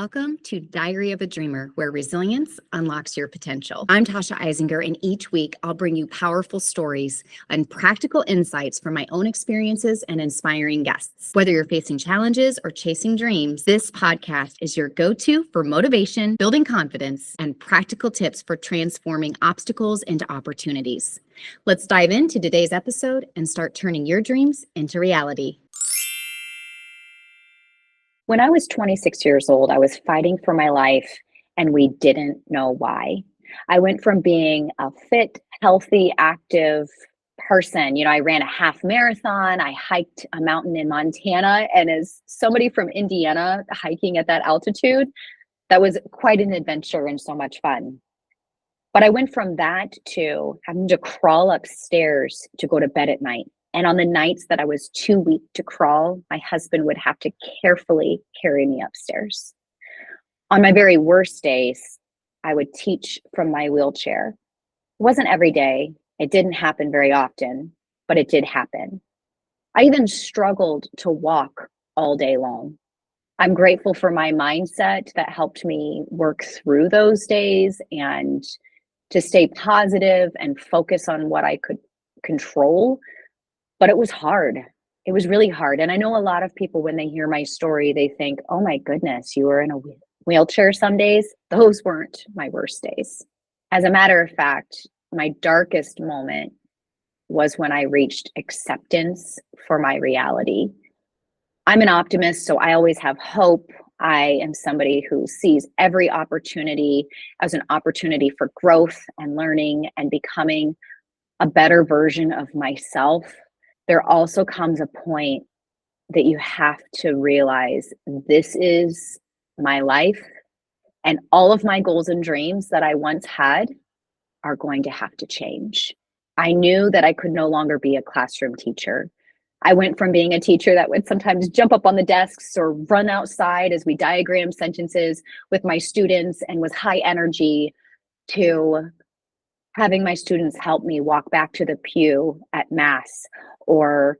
Welcome to Diary of a Dreamer, where resilience unlocks your potential. I'm Tasha Eisinger, and each week I'll bring you powerful stories and practical insights from my own experiences and inspiring guests. Whether you're facing challenges or chasing dreams, this podcast is your go-to for motivation, building confidence, and practical tips for transforming obstacles into opportunities. Let's dive into today's episode and start turning your dreams into reality. When I was 26 years old, I was fighting for my life and we didn't know why. I went from being a fit, healthy, active person. I ran a half marathon. I hiked a mountain in Montana. And as somebody from Indiana hiking at that altitude, that was quite an adventure and so much fun. But I went from that to having to crawl upstairs to go to bed at night. And on the nights that I was too weak to crawl, my husband would have to carefully carry me upstairs. On my very worst days, I would teach from my wheelchair. It wasn't every day. It didn't happen very often, but it did happen. I even struggled to walk all day long. I'm grateful for my mindset that helped me work through those days and to stay positive and focus on what I could control. But it was hard. It was really hard. And I know a lot of people, when they hear my story, they think, oh my goodness, you were in a wheelchair some days. Those weren't my worst days. As a matter of fact, my darkest moment was when I reached acceptance for my reality. I'm an optimist, so I always have hope. I am somebody who sees every opportunity as an opportunity for growth and learning and becoming a better version of myself. There also comes a point that you have to realize this is my life, and all of my goals and dreams that I once had are going to have to change. I knew that I could no longer be a classroom teacher. I went from being a teacher that would sometimes jump up on the desks or run outside as we diagram sentences with my students and was high energy to having my students help me walk back to the pew at mass, or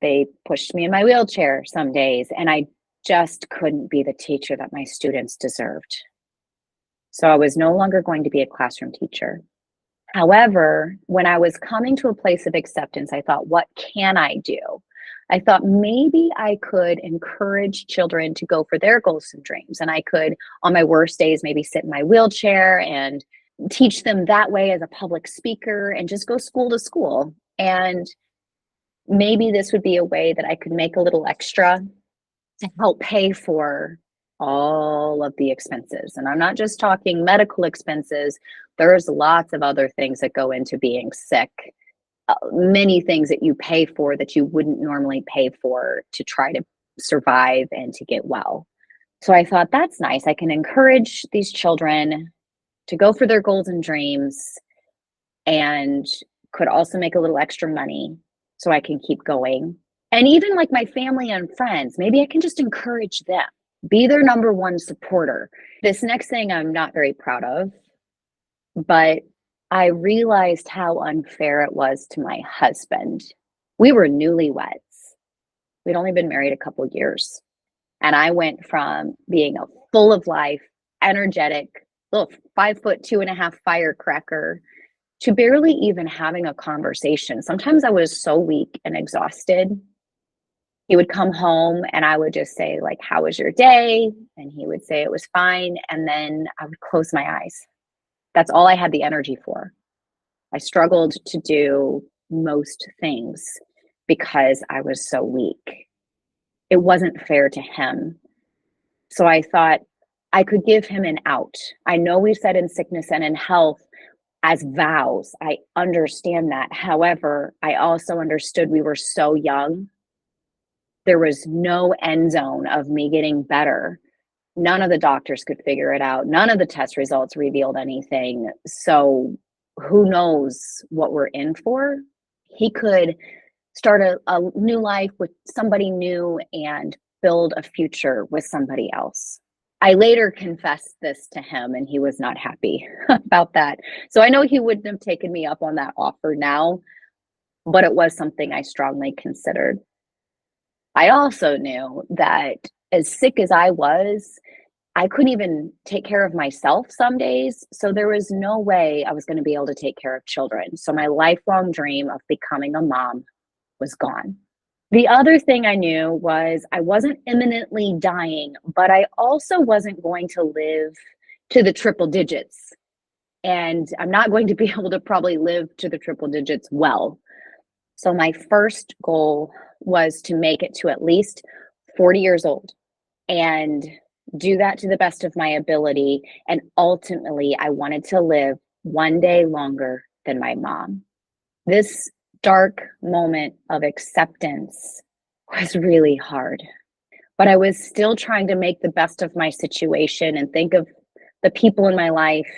they pushed me in my wheelchair some days, and I just couldn't be the teacher that my students deserved. So I was no longer going to be a classroom teacher. However, when I was coming to a place of acceptance, I thought, what can I do? I thought maybe I could encourage children to go for their goals and dreams. And I could, on my worst days, maybe sit in my wheelchair and teach them that way as a public speaker and just go school to school. And maybe this would be a way that I could make a little extra to help pay for all of the expenses. And I'm not just talking medical expenses. There's lots of other things that go into being sick. Many things that you pay for that you wouldn't normally pay for to try to survive and to get well. So I thought, that's nice. I can encourage these children to go for their goals and dreams and could also make a little extra money so I can keep going. And even like my family and friends, maybe I can just encourage them, be their number one supporter. This next thing I'm not very proud of, but I realized how unfair it was to my husband. We were newlyweds. We'd only been married a couple of years. And I went from being a full of life, energetic, little 5'2.5" firecracker to barely even having a conversation. Sometimes I was so weak and exhausted. He would come home and I would just say, like, how was your day? And he would say it was fine. And then I would close my eyes. That's all I had the energy for. I struggled to do most things because I was so weak. It wasn't fair to him. So I thought I could give him an out. I know we said in sickness and in health as vows. I understand that. However, I also understood we were so young. There was no end zone of me getting better. None of the doctors could figure it out. None of the test results revealed anything. So who knows what we're in for? He could start a new life with somebody new and build a future with somebody else. I later confessed this to him and he was not happy about that. So I know he wouldn't have taken me up on that offer now, but it was something I strongly considered. I also knew that as sick as I was, I couldn't even take care of myself some days. So there was no way I was going to be able to take care of children. So my lifelong dream of becoming a mom was gone. The other thing I knew was I wasn't imminently dying, but I also wasn't going to live to the triple digits. And I'm not going to be able to probably live to the triple digits well. So my first goal was to make it to at least 40 years old and do that to the best of my ability. And ultimately, I wanted to live one day longer than my mom. This dark moment of acceptance was really hard, but I was still trying to make the best of my situation and think of the people in my life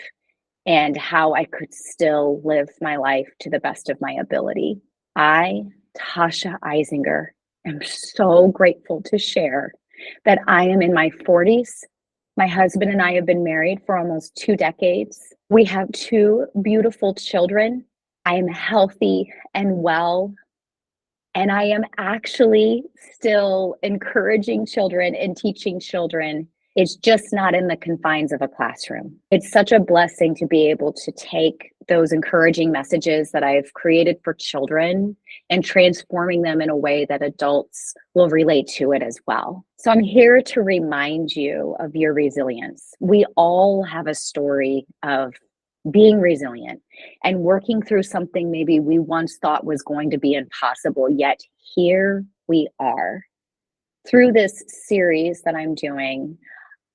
and how I could still live my life to the best of my ability. I, Tasha Eisinger, am so grateful to share that I am in my 40s. My husband and I have been married for almost 2 decades. We have 2 beautiful children. I am healthy and well, and I am actually still encouraging children and teaching children. It's just not in the confines of a classroom. It's such a blessing to be able to take those encouraging messages that I've created for children and transforming them in a way that adults will relate to it as well. So I'm here to remind you of your resilience. We all have a story of being resilient and working through something maybe we once thought was going to be impossible, yet here we are. Through this series that I'm doing,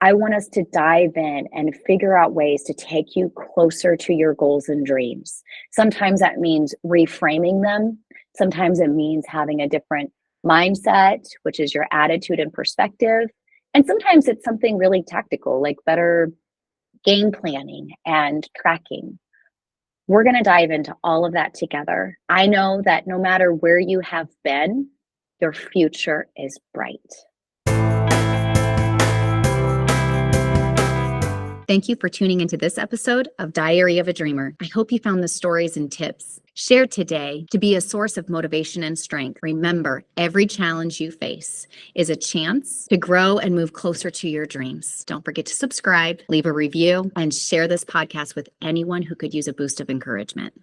I want us to dive in and figure out ways to take you closer to your goals and dreams. Sometimes that means reframing them. Sometimes it means having a different mindset, which is your attitude and perspective. And sometimes it's something really tactical, like better game planning and tracking. We're going to dive into all of that together. I know that no matter where you have been, your future is bright. Thank you for tuning into this episode of Diary of a Dreamer. I hope you found the stories and tips shared today to be a source of motivation and strength. Remember, every challenge you face is a chance to grow and move closer to your dreams. Don't forget to subscribe, leave a review, and share this podcast with anyone who could use a boost of encouragement.